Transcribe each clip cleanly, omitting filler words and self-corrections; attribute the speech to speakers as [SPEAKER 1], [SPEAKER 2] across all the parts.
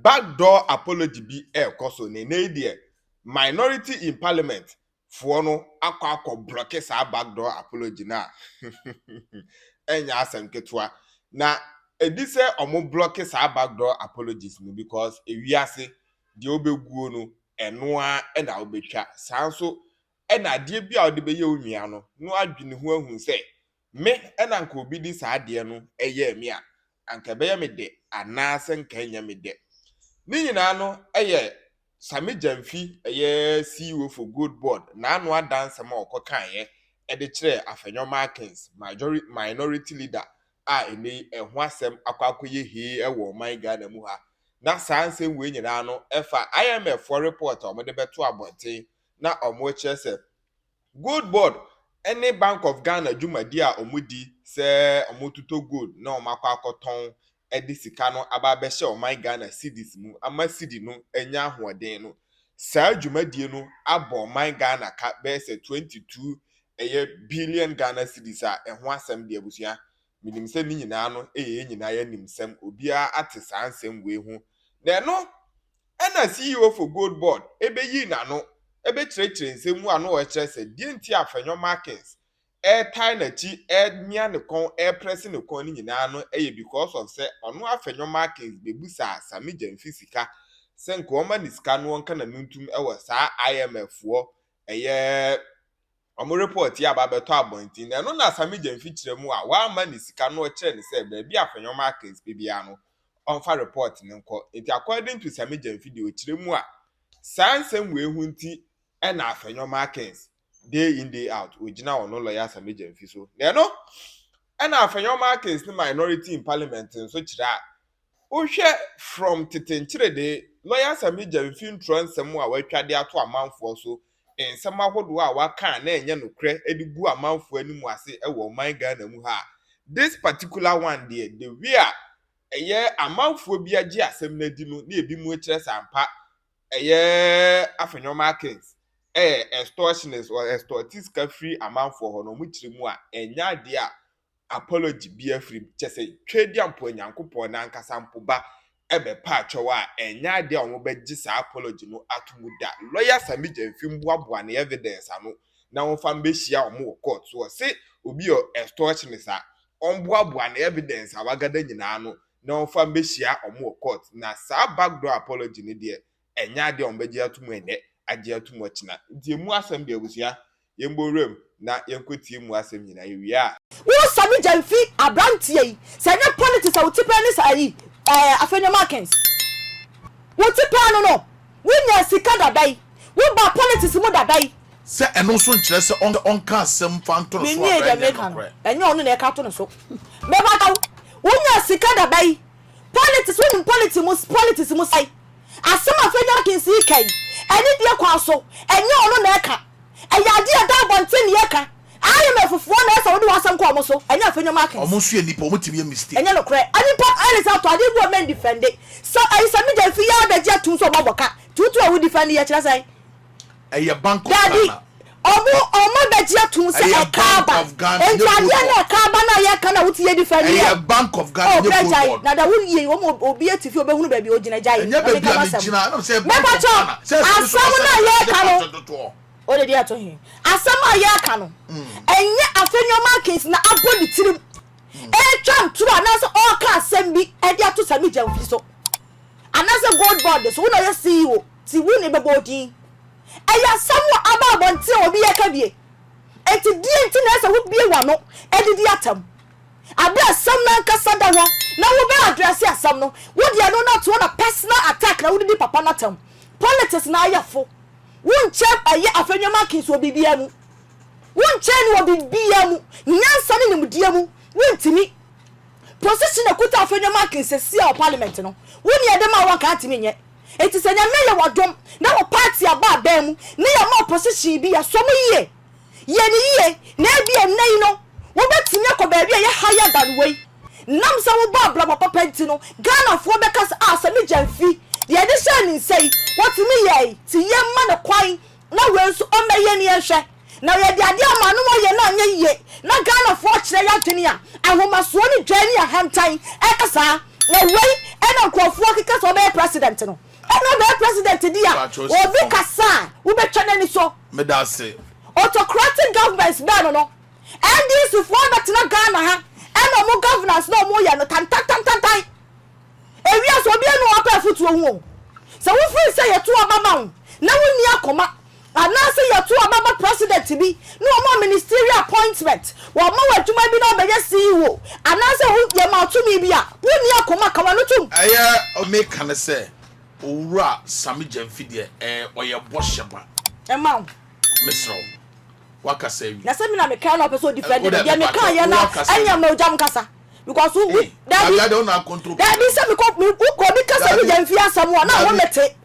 [SPEAKER 1] backdoor apology be koso ne ne minority in parliament for no akwa block sa backdoor apology na enya asem ketwa na edi se omo block sa backdoor apologies no because ewiase de obeguo no eno a na obetwa sanso na de bia ode beye onua no adwene ho ahun se me na nka obi di sa de no eye me a anka beye me de anase nka nya me de ni nyina no Sammy Gyamfi CEO for Good Board na anu adanse ma okokan ye de kire Afenyo Markin minority leader a eni ho asem akwakoye he ewo man Ghana mu ha na sanse we nyina no efa IMF for report o de beto abonten na omo kire Good Board any Bank of Ghana jumadi a omudi se omotuto good na omakwa akoton edi sika no ababehye oman Ghana cedis mu ama cedi no enya ahoden no saa jumadi no abo oman Ghana ka be se 22 billion Ghana cedis a eho asem de abusua minim se ni nyina no nyina ya nimsem obia ate saa ansem we hu na no na CEO for Good Board ebeyi na no ebe chire nsemu ano o chire se die nti Afenyo Markin tie na chi nia ne kon press ne kon ni nyina no because of say ono Afenyo Markin bebusa Sammy Gyamfi sika se nko oma ni sika no nka na nuntum ewo saa IMF wo omo report ya ba beto abontin na no na Sammy Gyamfi chire mu a wa ma ni sika no chire ne se ba bi Afenyo Markin bibia no onfa report ne nko it according to Sammy Gyamfi de o chire mu a sansem we hu nti na Afenyo Markin day in day out ojina ono lawyer Sammy Gyamfi so no na Afenyo Markin ni minority in parliament so chira o hwe from tetenchire de lawyer Sammy Gyamfi ntransem a watwade ato amanfo so ensem ahodo a waka na enye nokre edibu amanfo animu ase ewo man Ghana mu ha this particular one there the where amanfo bi agi asem na di no na ebi mu kire sampa Afenyo Markin extortionist or extortist ka free amount for ho no mu kire mu a enya de a apology be free chese twedi ampo nyankopon na nkasa mpo ba ebe pa atwo a enya de a wo beggi sa apology no atomu da lawyer Sammy Gyamfi mboaboa na evidence ano na wo fa mbehia omo court so say obi o extortionist a omboaboa na evidence awagada nyina ano na wo fa mbehia omo court na sa backdoor apology ni de enya de ombeji atumu ene agi atumu china die mu asem de abusia yemborem na yenkoti mu asem nyina yewia
[SPEAKER 2] wo Sammy Gyamfi abrantie se nya politics a wotipa ni sai Afenyo Markin wotipa no wonya sika dadai wo ba politics mu dadai
[SPEAKER 3] se eno so nkyere se onka asem fanto no so
[SPEAKER 2] enya ono na e ka to no so me ba taw wonya sika dadai politics mu sai asema Afenyo Markin si kai eni die kwa so enye ono na eka eyade da bonten ye ka ayi me fufuo na esa wo de wasam kwa mo so enye Afenyo Markin
[SPEAKER 3] omo so enipa omo timi mistake
[SPEAKER 2] enye no kre anipa ali sa to ade bu men defend so ayi Sammy Gyamfi ya da je tun so boboka tutu a wo defend ye kira sai
[SPEAKER 3] eye bank of Ghana
[SPEAKER 2] omo da je tun se e kaba enjade na kaba na ye ka na wo ti ye defend ye
[SPEAKER 3] Bank of Ghana ye football
[SPEAKER 2] na da wo ye wo obi atifi obehunu ba bi ogina jai
[SPEAKER 3] enye ba bi agina na say
[SPEAKER 2] Bank of Ghana asamu na ye ka no o de dia to hin asama ye aka no enye Afenyo Markin na abodi tirim twam turu anase o ka asem bi e dia to Sammy Gyamfi so anase Good Board so na ye CEO ti wu ne bebodi eya samu ababonti obi ye ka bie eti die nti na se wo bie wa no edidi atam abi asam na nkasa da ho na wo be address asam no wo dia no na to na personal attack na wo di papa na tam politics na ayafo wunche aye Afenyo Markin so bibia mu wunche ni wo bibia mu nyansa ni nimdia mu wuntimi position ekuta Afenyo Markin se sia parliament no woni ede ma won ka atimi nye eti se nya mele wadom na wo party aba ba mu ne ya ma position bi ya so mu ye ni ye na bia nei no wo betimi akoba bia ye higher than way nam sa wo ba bla papa penti no Ghana fo be kas Sammy Gyamfi ye de shani say what me ye ti ye ma na kwan na we nso o meye ni ehwe na ye de ade ama no ye na anya ye na Ghana fo kire ya dwene a ahoma so ni dwani a hantan e kasa na way ena krofo kika so be president no ena be president dia obi kasa wo be twene ni so
[SPEAKER 3] me da say
[SPEAKER 2] autocratic governments da no and this for that na Ghana ha ena mo governors no mo ya no tan ewia so obi enu apa futu ohu so wo free say ye to ababa na woni akoma ana say ye to ababa president bi no mo ministerial appointment wo mo waduma bi na obeye CEO ana say ye ma tumi bi a woni akoma kama no tum
[SPEAKER 3] o me kan say owura Sammy Gyamfi de oye bosheba
[SPEAKER 2] ma
[SPEAKER 3] misro waka say
[SPEAKER 2] na say me na me kan no person defend me me kan ye na anya ma ojam kasa because we
[SPEAKER 3] daddy don't have control
[SPEAKER 2] daddy say me ko bi kasa me Gyamfi asam na wo mete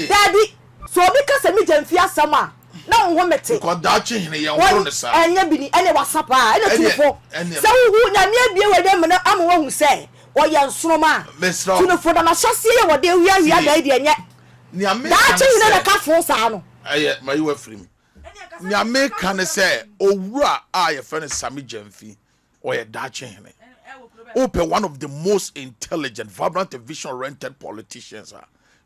[SPEAKER 2] daddy so bi kasa me Gyamfi asam a na wo mete
[SPEAKER 3] ko da chi hene ye woro ne sa
[SPEAKER 2] enya bi ni ene wasapa ene tufo se wo nyame abie we dem na am wo hu se o ye nsroma tunufo da na hyase ye wo de wia da de enye
[SPEAKER 3] ni ame
[SPEAKER 2] da chi hene na ka fo sa no
[SPEAKER 3] my you free me ni ame kan say owura a ye friend Sammy Gyamfi o ye da chi hene open one of the most intelligent, vibrant, and vision-oriented politicians.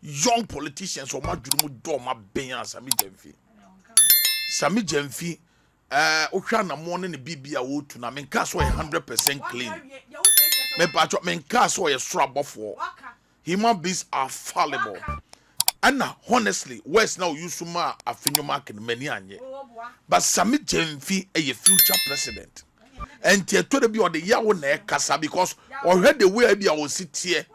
[SPEAKER 3] Young politicians who ma jurumu do ma benya Sammy Gyamfi. Sammy Gyamfi, na morning the BB to na men cast 100% clean. Me patcho men cast so strap for. Human beings are fallible. And honestly, West now use suma Afenyo Markin many anye. But Sammy Gyamfi a future president. And to the be on the yawo na kasa because already the way be I will sit here.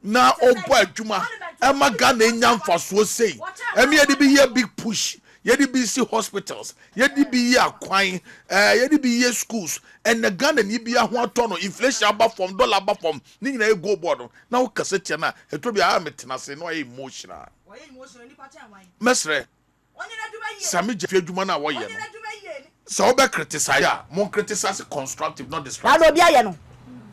[SPEAKER 3] Now oh boy Juma Emma Ghana nyam for so say. Emi yedi be here big push. Yedi be see hospitals. Yedi be here kwine. Yedi be here schools. And the Ghana ni be a one ton inflation above from dollar above from ni na go board. Now cassette na e to be a metina say no emotional.
[SPEAKER 2] Why emotional ni party an why?
[SPEAKER 3] Mesre. Sammy Gyamfi Juma na wo ye no. So be criticize more criticize constructive not destructive.
[SPEAKER 2] Na do bia ye no.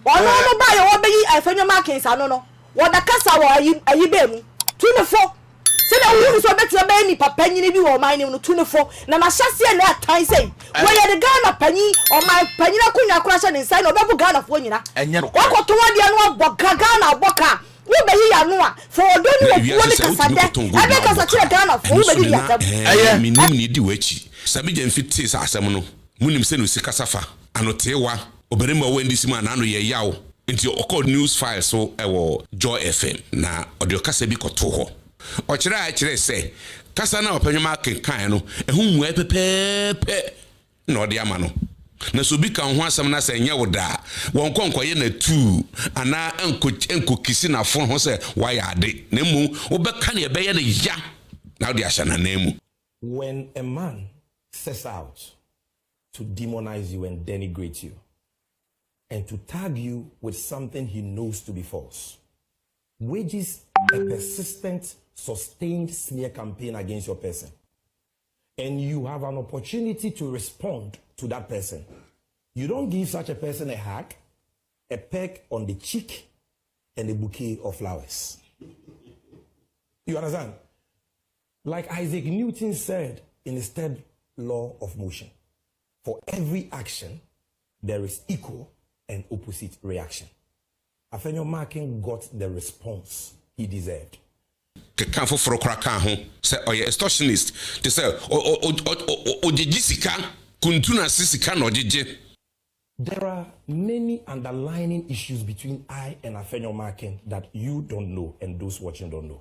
[SPEAKER 2] Ono no ba ye wo be yi Afenyo Markin sa no no. Wo da kasa wo ayi be mu. Tunefo. Se na wo so betre be ni papa nyini bi wo man ni no tunefo. Na na hyase na atan sei. Wo ye de Ghana panyi o man panyi na kunya kura hye ne sai na obebu Ghana fo nyina. Wo ko to wade no bo Ghana boka. Wo be yi ya no a for odo ni wo ni kasa de. Ebe kasa kire Ghana fo wo be di ya tab.
[SPEAKER 4] Mi nim ni di wachi. Sammy Gyamfi tis asem no munim se no sikasafa anotewa oberema wo ndisi ma na no ye yawo nti okọ news file so ewo Joy FM na audio kasa bi koto ho o kire se kasa na Afenyo Markin kan no ehun mu pepepe na ode ama no na so bi kan ho asem na se nya woda won konkoye na tu ana enko kisi na fon ho se why ade na mu wo be kan ye be ye na ya na ode asha na nemu.
[SPEAKER 5] When a man sets out to demonize you and denigrate you and to tag you with something he knows to be false, wages a persistent, sustained smear campaign against your person, and you have an opportunity to respond to that person, you don't give such a person a hug, a peck on the cheek, and a bouquet of flowers. You understand? Like Isaac Newton said in his third law of motion, for every action, there is equal and opposite reaction. Afenyo Markin got the response he deserved.
[SPEAKER 4] Kan foforo kra kan ho say oye extortionist to say o jisika kuntuna sisika no jeje.
[SPEAKER 5] There are many underlying issues between I and Afenyo Markin that you don't know and those watching don't know.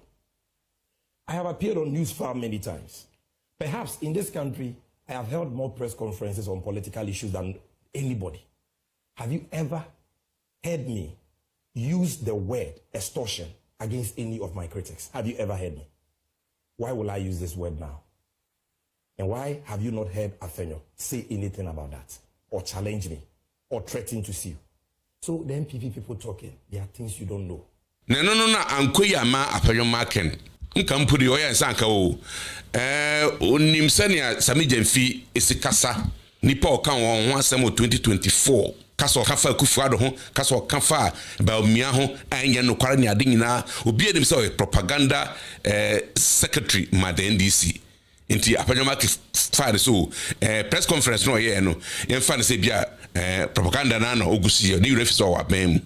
[SPEAKER 5] I have appeared on News Farm many times. Perhaps in this country, I have held more press conferences on political issues than anybody. Have you ever heard me use the word extortion against any of my critics? Have you ever heard me? Why will I use this word now? And why have you not heard Afenyo say anything about that? Or challenge me? Or threaten to sue? So the MPP people talking, there are things you don't know.
[SPEAKER 4] No, ankoya ma Afenyo Markin. Nkampuri oya sanka o onim sania Sammy Gyamfi esikasa nipa okan won ho asem 2024 kaso kafa kufuado ho kaso kafa ba omia ho anya no kwara ne ade nyina obi enim se propaganda secretary ma the NDC inti Afenyo Markin fire so press conference no ye no yen fa ne se bia propaganda na no ogusi ni refi so wa bem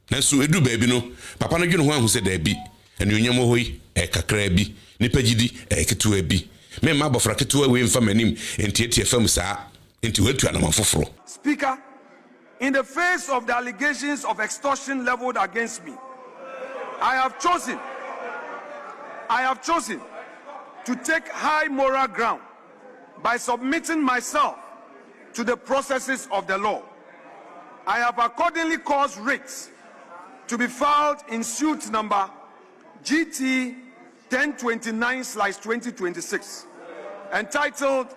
[SPEAKER 4] nanso edu baabi no papa no dwene ho ahu sɛ daabi anuonyam hɔ yi kakra bi nipa gidi ketewa bi me ma bofra ketewa we mfa manim entiatia fam saa enti watu anam foforo.
[SPEAKER 6] Speaker, in the face of the allegations of extortion leveled against me, I have chosen to take high moral ground by submitting myself to the processes of the law. I have accordingly caused writs to be filed in suit number GT 1029/2026, entitled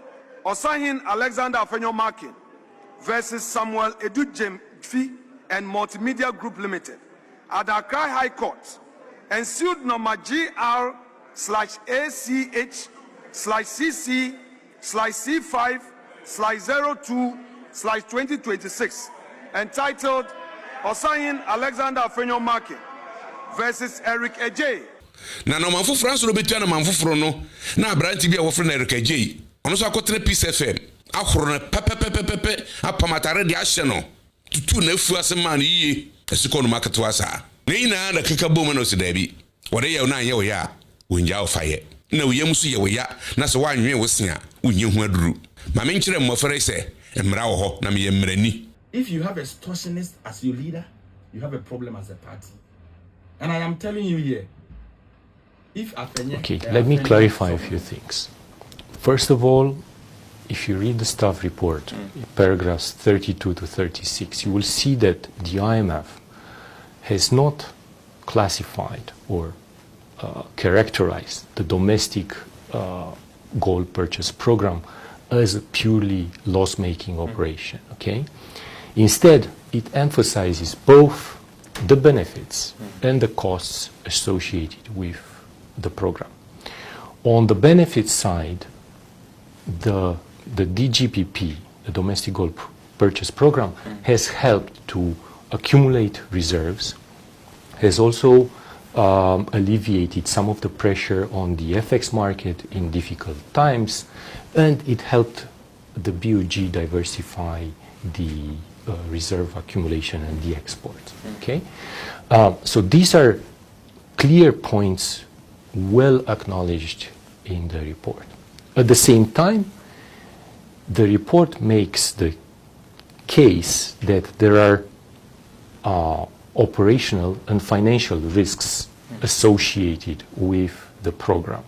[SPEAKER 6] Osahin Alexander Afenyo Markin versus Samuel Edu Gyamfi and Multimedia Group Limited at the Accra High Court, and suit number GR/ACH/CC/C5/02/2026, entitled Osahin Alexander Afenyo Markin versus Eric Ejay.
[SPEAKER 4] Na no manfoforo so betua na manfoforo no na abranti bia wofre na Eric Ejay ono so akotre Peace FM ahoro na pepepepepe apamatare de ahye no tutu na afu asema na yiye esiko no market wasa na ina na keka bom na osidabi wode ye na anye wo ya wonja ofaye na woyam so ye wo ya na so wanwe wo sea wonye hu aduru ma me nkire mmofere se emra wo ho na me ye mrani.
[SPEAKER 5] If you have a extortionist as your leader, you have a problem as a party. And I am telling you here, if Afenyo...
[SPEAKER 7] Okay, let me clarify a few things. First of all, if you read the staff report, paragraphs 32 to 36, you will see that the IMF has not classified or characterized the domestic gold purchase program as a purely loss-making operation, okay? Instead, it emphasizes both the benefits and the costs associated with the program. On the benefits side, the DGPP, the Domestic Gold Purchase Program, has helped to accumulate reserves, has also alleviated some of the pressure on the FX market in difficult times, and it helped the BOG diversify the reserve accumulation and the export. Okay, so these are clear points, well acknowledged in the report. At the same time, the report makes the case that there are operational and financial risks associated with the program,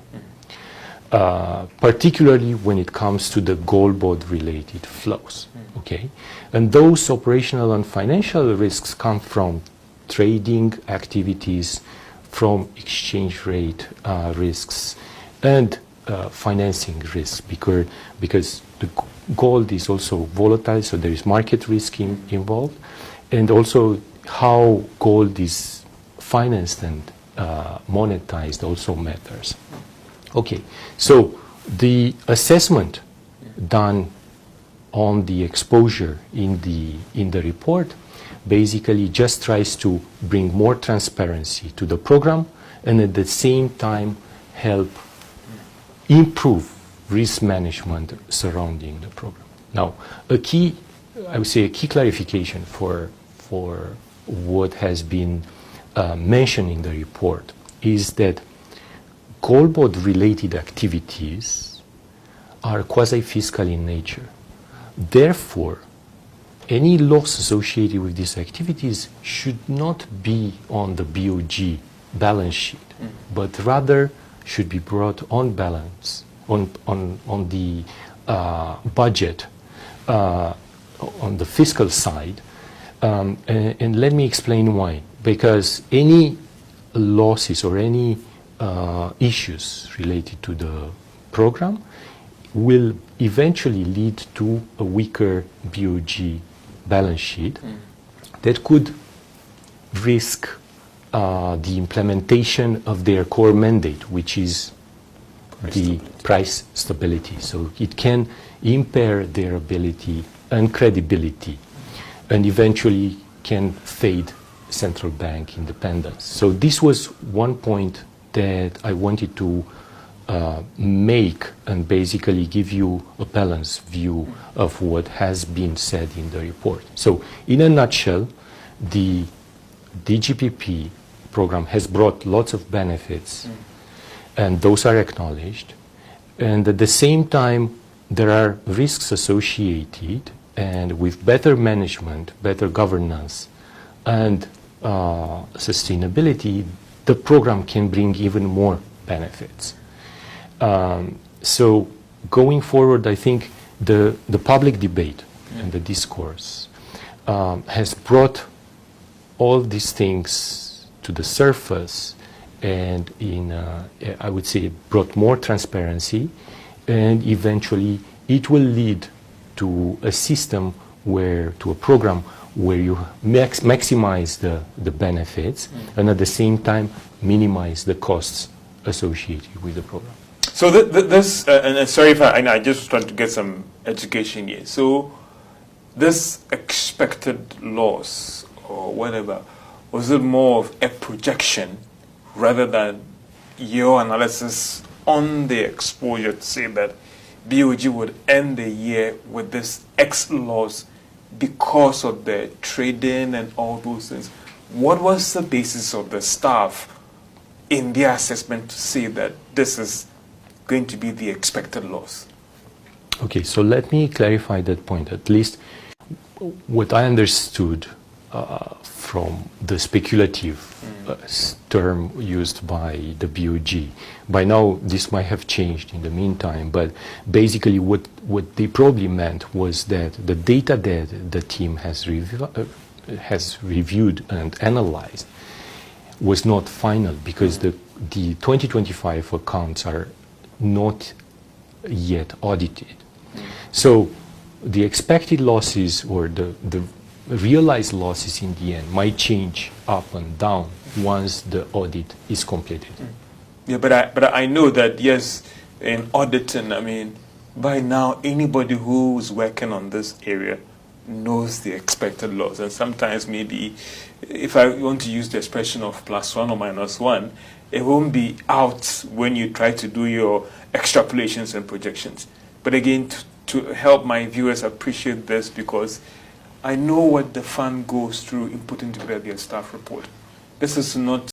[SPEAKER 7] particularly when it comes to the gold bond related flows. Okay, and those operational and financial risks come from trading activities, from exchange rate risks, and financing risks, because the gold is also volatile, so there is market risk involved, and also how gold is financed and monetized also matters. Okay, so the assessment done on the exposure in the report basically just tries to bring more transparency to the program and at the same time help improve risk management surrounding the program. Now, I would say a key clarification for what has been mentioned in the report is that gold bond related activities are quasi-fiscal in nature. Therefore, any loss associated with these activities should not be on the BOG balance sheet, but rather should be brought on balance, on the budget, on the fiscal side. And let me explain why. Because any losses or any issues related to the program will eventually lead to a weaker BOG balance sheet that could risk the implementation of their core mandate, which is price stability. So it can impair their ability and credibility, and eventually can fade central bank independence. So this was one point that I wanted to make and basically give you a balanced view of what has been said in the report. So in a nutshell, the DGPP program has brought lots of benefits, and those are acknowledged. And at the same time, there are risks associated, and with better management, better governance, and sustainability, the program can bring even more benefits. So going forward, I think the public debate and the discourse has brought all these things to the surface, and I would say brought more transparency, and eventually it will lead to a system to a program where you maximize the benefits and at the same time minimize the costs associated with the program.
[SPEAKER 8] So this, and sorry if I just trying to get some education here. So this expected loss or whatever, was it more of a projection rather than your analysis on the exposure to say that BOG would end the year with this X loss because of the trading and all those things? What was the basis of the staff in their assessment to say that this is going to be the expected loss?
[SPEAKER 7] Okay, so let me clarify that point. At least what I understood from the speculative term used by the BOG. By now, this might have changed in the meantime, but basically what they probably meant was that the data that the team has reviewed and analyzed was not final, because the 2025 accounts are not yet audited. So the expected losses or the realized losses in the end might change up and down once the audit is completed.
[SPEAKER 8] Yeah, but I know that, yes, in auditing, I mean, by now anybody who's working on this area knows the expected loss, and sometimes maybe, if I want to use the expression of +1 or -1, it won't be out when you try to do your extrapolations and projections. But again, to help my viewers appreciate this, because I know what the fund goes through in putting together their staff report. This is not